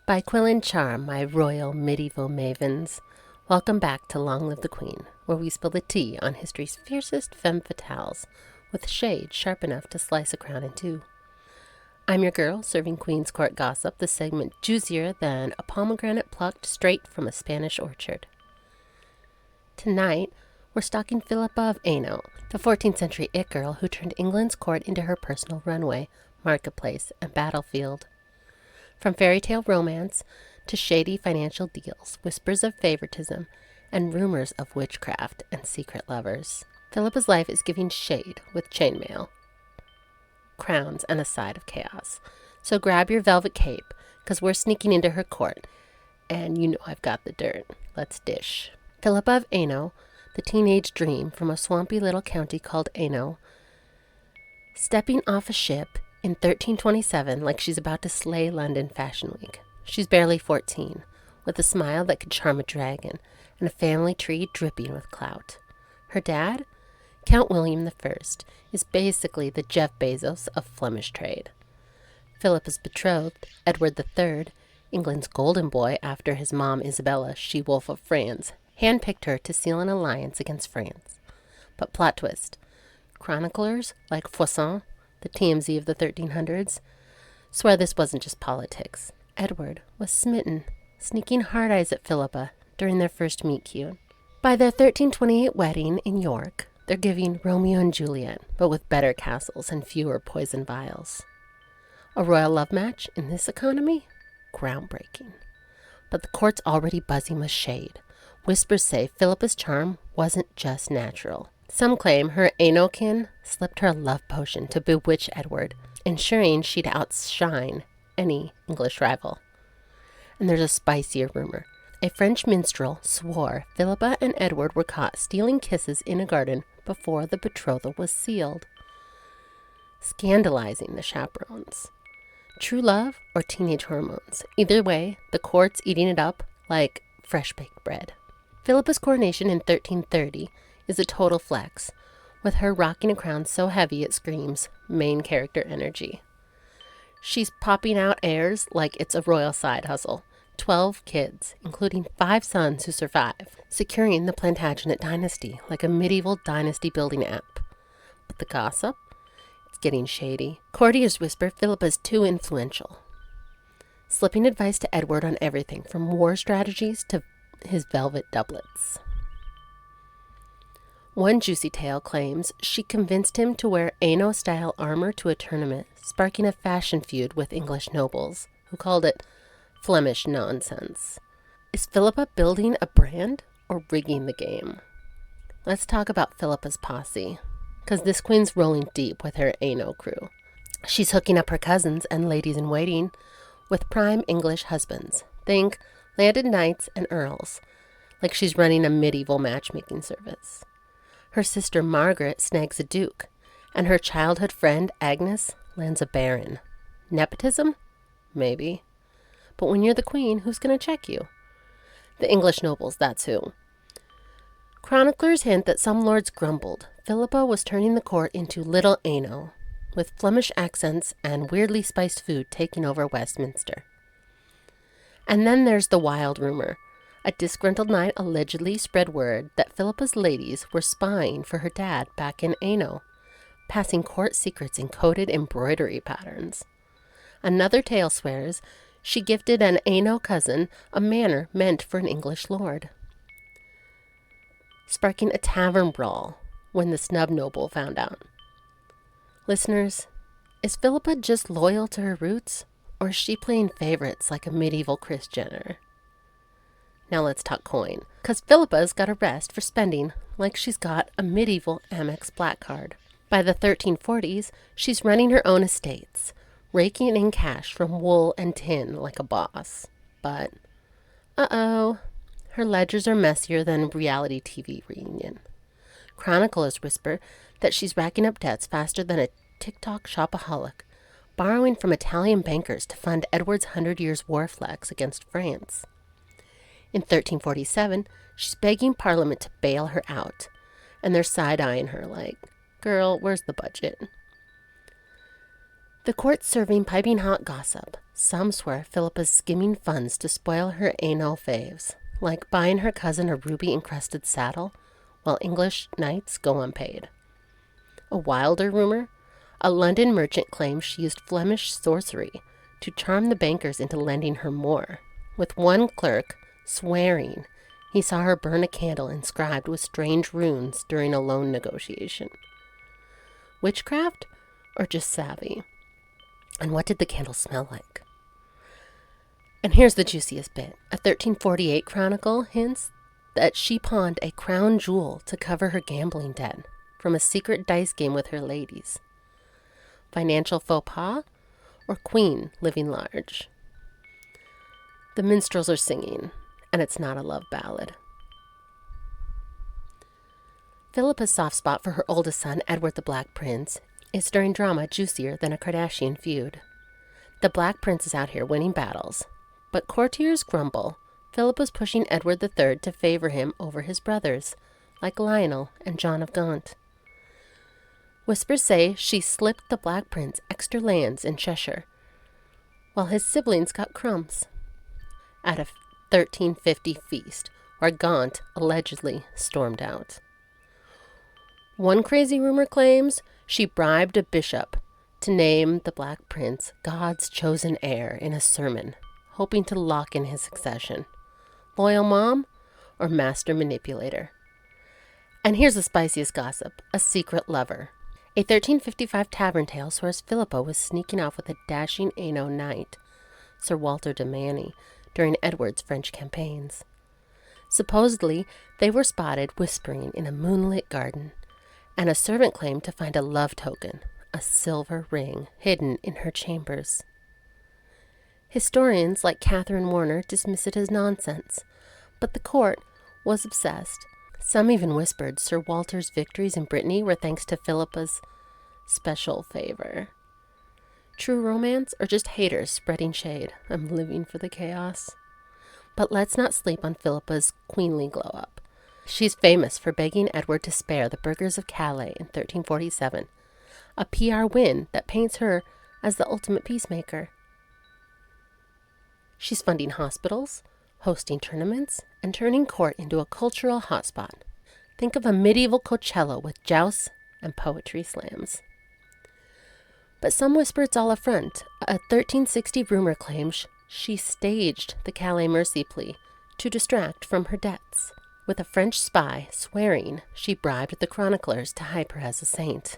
By quill and charm, my royal medieval mavens, welcome back to Long Live the Queen, where we spill the tea on history's fiercest femme fatales, with shade sharp enough to slice a crown in two. I'm your girl, serving Queen's Court gossip, the segment juicier than a pomegranate plucked straight from a Spanish orchard. Tonight, we're stalking Philippa of Hainault, the 14th century it girl who turned England's court into her personal runway, marketplace, and battlefield. From fairy tale romance to shady financial deals, whispers of favoritism, and rumors of witchcraft and secret lovers, Philippa's life is giving shade with chainmail, crowns, and a side of chaos. So grab your velvet cape, because we're sneaking into her court, and you know I've got the dirt. Let's dish. Philippa of Hainault, the teenage dream from a swampy little county called Hainault, stepping off a ship in 1327 like she's about to slay London Fashion Week. She's barely 14, with a smile that could charm a dragon, and a family tree dripping with clout. Her dad, Count William I, is basically the Jeff Bezos of Flemish trade. Philippa's betrothed, Edward III, England's golden boy after his mom Isabella, she-wolf of France, handpicked her to seal an alliance against France. But plot twist, chroniclers like Faucon, the TMZ of the 1300s, swear this wasn't just politics. Edward was smitten, sneaking hard eyes at Philippa during their first meet-cute. By their 1328 wedding in York, they're giving Romeo and Juliet, but with better castles and fewer poison vials. A royal love match in this economy? Groundbreaking. But the court's already buzzing with shade. Whispers say Philippa's charm wasn't just natural. Some claim her Hainault kin slipped her a love potion to bewitch Edward, ensuring she'd outshine any English rival. And there's a spicier rumor. A French minstrel swore Philippa and Edward were caught stealing kisses in a garden before the betrothal was sealed, scandalizing the chaperones. True love or teenage hormones? Either way, the court's eating it up like fresh-baked bread. Philippa's coronation in 1330 is a total flex, with her rocking a crown so heavy it screams main character energy. She's popping out heirs like it's a royal side hustle. 12 kids, including 5 sons who survive, securing the Plantagenet dynasty like a medieval dynasty building app. But the gossip? It's getting shady. Courtiers whisper Philippa's too influential, slipping advice to Edward on everything from war strategies to his velvet doublets. One juicy tale claims she convinced him to wear Hainault-style armor to a tournament, sparking a fashion feud with English nobles, who called it Flemish nonsense. Is Philippa building a brand or rigging the game? Let's talk about Philippa's posse, because this queen's rolling deep with her Hainault crew. She's hooking up her cousins and ladies-in-waiting with prime English husbands. Think landed knights and earls, like she's running a medieval matchmaking service. Her sister Margaret snags a duke, and her childhood friend Agnes lands a baron. Nepotism? Maybe. But when you're the queen, who's going to check you? The English nobles, that's who. Chroniclers hint that some lords grumbled Philippa was turning the court into Little Hainault, with Flemish accents and weirdly spiced food taking over Westminster. And then there's the wild rumor. A disgruntled knight allegedly spread word that Philippa's ladies were spying for her dad back in Hainault, passing court secrets in coded embroidery patterns. Another tale swears she gifted an Hainault cousin a manor meant for an English lord, sparking a tavern brawl when the snub noble found out. Listeners, is Philippa just loyal to her roots, or is she playing favorites like a medieval Kris Jenner? Now let's talk coin, because Philippa's got a rest for spending like she's got a medieval Amex Black Card. By the 1340s, she's running her own estates, raking in cash from wool and tin like a boss. But, her ledgers are messier than reality TV reunion. Chroniclers whisper that she's racking up debts faster than a TikTok shopaholic, borrowing from Italian bankers to fund Edward's 100 Years' War flex against France. In 1347, she's begging Parliament to bail her out, and they're side-eyeing her like, girl, where's the budget? The court's serving piping hot gossip, Some swear Philippa's skimming funds to spoil her Hainault faves, like buying her cousin a ruby-encrusted saddle, while English knights go unpaid. A wilder rumor, a London merchant claims she used Flemish sorcery to charm the bankers into lending her more, with one clerk swearing he saw her burn a candle inscribed with strange runes during a loan negotiation. Witchcraft or just savvy? And what did the candle smell like? And here's the juiciest bit. A 1348 chronicle hints that she pawned a crown jewel to cover her gambling debt from a secret dice game with her ladies. Financial faux pas or queen living large? The minstrels are singing, and it's not a love ballad. Philippa's soft spot for her oldest son, Edward the Black Prince, is stirring drama juicier than a Kardashian feud. The Black Prince is out here winning battles, but courtiers grumble. Philippa's pushing Edward III to favor him over his brothers, like Lionel and John of Gaunt. Whispers say she slipped the Black Prince extra lands in Cheshire, while his siblings got crumbs at a 1350 feast where Gaunt allegedly stormed out. One crazy rumor claims she bribed a bishop to name the Black Prince God's chosen heir in a sermon, hoping to lock in his succession. Loyal mom or master manipulator? And here's the spiciest gossip, a secret lover. A 1355 tavern tale swears Philippa was sneaking off with a dashing Hainault knight, Sir Walter de Manny, during Edward's French campaigns. Supposedly, they were spotted whispering in a moonlit garden, and a servant claimed to find a love token, a silver ring, hidden in her chambers. Historians like Catherine Warner dismiss it as nonsense, but the court was obsessed. Some even whispered Sir Walter's victories in Brittany were thanks to Philippa's special favor. True romance or just haters spreading shade? I'm living for the chaos. But let's not sleep on Philippa's queenly glow-up. She's famous for begging Edward to spare the burghers of Calais in 1347, a PR win that paints her as the ultimate peacemaker. She's funding hospitals, hosting tournaments, and turning court into a cultural hotspot. Think of a medieval Coachella with jousts and poetry slams. But some whisper it's all a front. A 1360 rumor claims she staged the Calais mercy plea to distract from her debts, with a French spy swearing she bribed the chroniclers to hype her as a saint.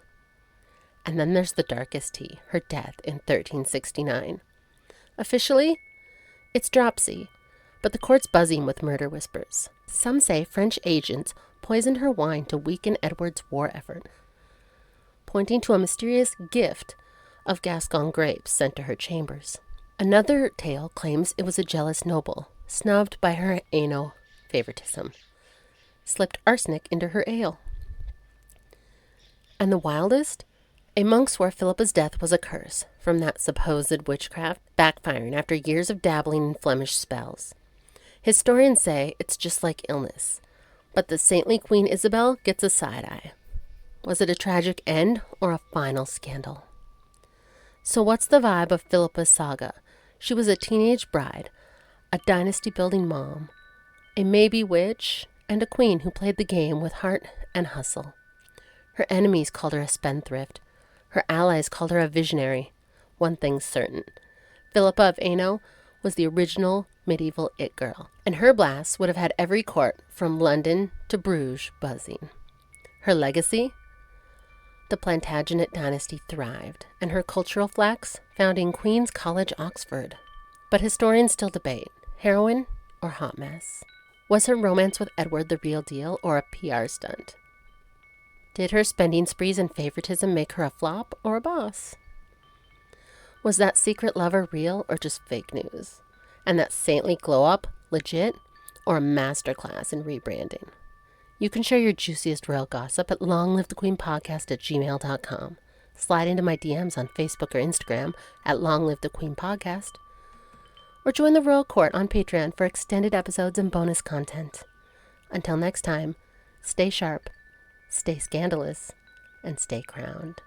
And then there's the darkest tea, her death in 1369. Officially, it's dropsy, but the court's buzzing with murder whispers. Some say French agents poisoned her wine to weaken Edward's war effort, pointing to a mysterious gift of Gascon grapes sent to her chambers. Another tale claims it was a jealous noble, snubbed by her Hainault favoritism, slipped arsenic into her ale. And the wildest? A monk swore Philippa's death was a curse from that supposed witchcraft backfiring after years of dabbling in Flemish spells. Historians say it's just like illness, but the saintly Queen Isabel gets a side-eye. Was it a tragic end or a final scandal? So what's the vibe of Philippa's saga? She was a teenage bride, a dynasty-building mom, a maybe witch, and a queen who played the game with heart and hustle. Her enemies called her a spendthrift. Her allies called her a visionary. One thing's certain. Philippa of Hainault was the original medieval it girl, and her blasts would have had every court from London to Bruges buzzing. Her legacy? The Plantagenet dynasty thrived, and her cultural flax founding Queen's College, Oxford. But historians still debate, heroine or hot mess? Was her romance with Edward the real deal or a PR stunt? Did her spending sprees and favoritism make her a flop or a boss? Was that secret lover real or just fake news? And that saintly glow-up legit or a masterclass in rebranding? You can share your juiciest royal gossip at longlivethequeenpodcast@gmail.com. Slide into my DMs on Facebook or Instagram at longlivethequeenpodcast. Or join the royal court on Patreon for extended episodes and bonus content. Until next time, stay sharp, stay scandalous, and stay crowned.